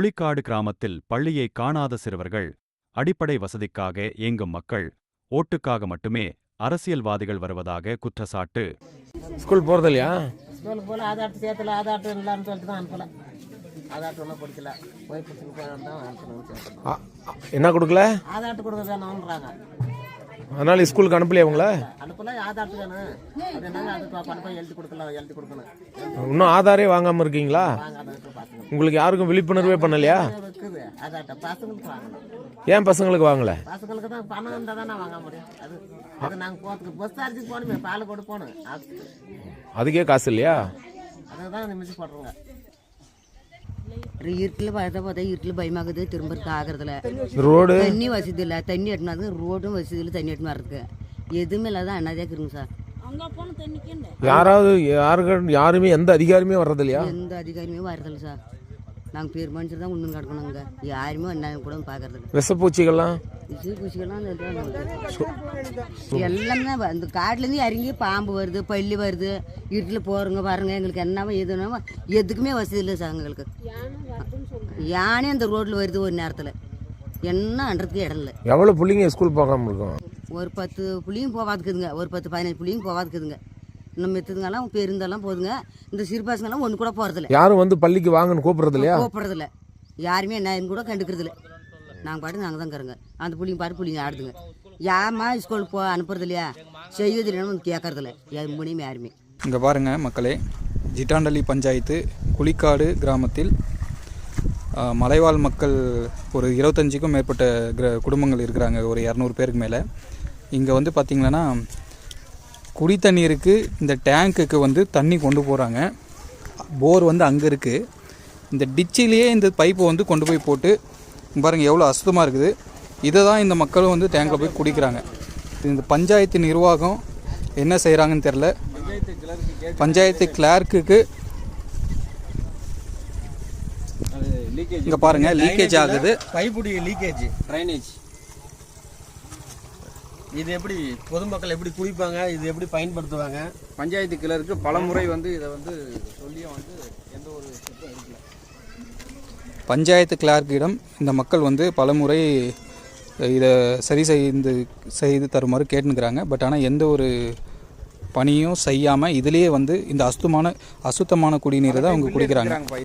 குளிக்காடு கிராமத்தில் பள்ளியை காணாத சிறுவர்கள், அடிப்படை வசதிக்காக ஏங்கும் மக்கள், ஓட்டுக்காக மட்டுமே அரசியல்வாதிகள் வருவதாக குற்றச்சாட்டு. ஸ்கூல் போறது இல்லையா? ஸ்கூலுக்கு போல ஆதாட்டு சேர்த்துல ஆதாட்டு இல்லைன்னு சொல்லிட்டு தான் அனுப்பல. ஆதாட்டு ஒன்றும் படிக்கல, போய் பிடிச்சிட்டு போய் அனுப்பணும். என்ன கொடுக்கல? ஆதாட்டு கொடுக்க வேணும்ன்றாங்க. அதனால ஸ்கூலுக்கு அனுப்பலையா உங்களை? அனுப்பல, ஆதாட்டு வேணும் அப்படின்னாங்க. அதுக்கு கொண்டு போய் எழுதி கொடுக்கலாம், எழுதி கொடுக்கணும். இன்னும் ஆதாரே வாங்காம இருக்கீங்களா? உங்களுக்கு யாருக்கும் விழிப்புணர்வே பண்ணலையா? இருக்குது ஆதாட்ட, பசங்களுக்கு வாங்கணும். ஏன் பசங்களுக்கு வாங்கல? பசங்களுக்கு தான் பணம் இருந்தால் தான் நான் வாங்க முடியும். அது நாங்கள் போகிறதுக்கு பஸ் சார்ஜுக்கு போகணுமே, பால் கொண்டு போகணும். அதுக்கே காசு இல்லையா? அதுதான் நிமிஷம் போடுறோங்க. இருட்டில் பார்த்தா இருட்டில் பயமாகுது, திரும்ப ஆகிறதுல. ரோடு தண்ணி வசதி இல்லை, தண்ணி எட்டினாது ரோடும் வசதி இல்லை, தண்ணி எட்டுனா இருக்கு. எதுவுமே இல்லாத அண்ணாதே இருக்குங்க சார். யாருமே எந்த அதிகாரியுமே வர்றது இல்லையா? எந்த அதிகாரியுமே வர்றதில்ல சார். நாங்கள் பேர் மனுஷர் தான் ஒன்று கிடக்கணுங்க. யாருமே என்ன கூட பார்க்கறது இல்லை. விஷப்பூச்சிகள்லாம் பூச்சிகள்லாம் எல்லாமே அந்த காட்டிலேருந்து இறங்கி பாம்பு வருது, பள்ளி வருது. இருட்டில் போகிறோங்க பாருங்க, எங்களுக்கு என்னவோ எதுனாவோ எதுக்குமே வசதி இல்லை சார். எங்களுக்கு யானே அந்த ரோட்டில் வருது ஒரு நேரத்தில், என்ன அன்றதுக்கு இடம் இல்லை. எவ்வளோ பிள்ளைங்க ஸ்கூல் போகாமல் இருக்கும்? ஒரு 10 புள்ளியும் போகாதுக்குதுங்க, ஒரு 10-15 புள்ளியும் போகாதுக்குதுங்க. இன்னும் மெத்துதுங்கெல்லாம் பெருந்தெல்லாம் போதுங்க. இந்த சிறு பசங்கெல்லாம் ஒன்று கூட போகிறதில்ல. யாரும் வந்து பள்ளிக்கு வாங்கன்னு கூப்பிட்றது இல்லையா? கூப்பிட்றதில்ல, யாருமே என்ன கூட கண்டுக்கிறதில்ல. நாங்கள் பாட்டு நாங்கள் தான் இருக்கிறோங்க. அந்த புள்ளிங்க பாட்டு புள்ளிங்க ஆடுதுங்க. யாருமா ஸ்கூலுக்கு அனுப்புறது இல்லையா, செய்வது இல்லைன்னு வந்து கேட்கறதில்ல முடியுமே யாருமே. இங்கே பாருங்கள் மக்களே, ஜிட்டாண்டலி பஞ்சாயத்து குளிக்காடு கிராமத்தில் மலைவாழ் மக்கள் ஒரு 25க்கும் மேற்பட்ட குடும்பங்கள் இருக்கிறாங்க, ஒரு 200 பேருக்கு மேலே. இங்கே வந்து பார்த்திங்கன்னா குடி தண்ணீருக்கு இந்த டேங்க்குக்கு வந்து தண்ணி கொண்டு போகிறாங்க. போர் வந்து அங்கே இருக்குது. இந்த டிச்சிலேயே இந்த பைப்பை வந்து கொண்டு போய் போட்டு பாருங்கள் எவ்வளோ அசுத்தமாக இருக்குது. இதை தான் இந்த மக்களும் வந்து டேங்கில் போய் குடிக்கிறாங்க. இந்த பஞ்சாயத்து நிர்வாகம் என்ன செய்கிறாங்கன்னு தெரில. பஞ்சாயத்து கிளார்க்குக்கு இங்கே பாருங்கள் லீக்கேஜ் ஆகுது. பைப்புடைய லீக்கேஜ், ட்ரைனேஜ். இது எப்படி பொதுமக்கள் எப்படி குடிப்பாங்க, இது எப்படி பயன்படுத்துவாங்க? பஞ்சாயத்து கிளருக்கு பல முறை வந்து இதை வந்து சொல்லியும் வந்து எந்த ஒரு ஸ்டெப்பும் எடுக்கல. பஞ்சாயத்து கிளார்க்கிடம் இந்த மக்கள் வந்து பலமுறை இதை சரி செய்து தருமாறு கேட்டுக்கிறாங்க. பட் ஆனால் எந்த ஒரு பணியும் செய்யாமல் இதிலேயே வந்து இந்த அசுத்தமான குடிநீரை தான் அவங்க குடிக்கிறாங்க.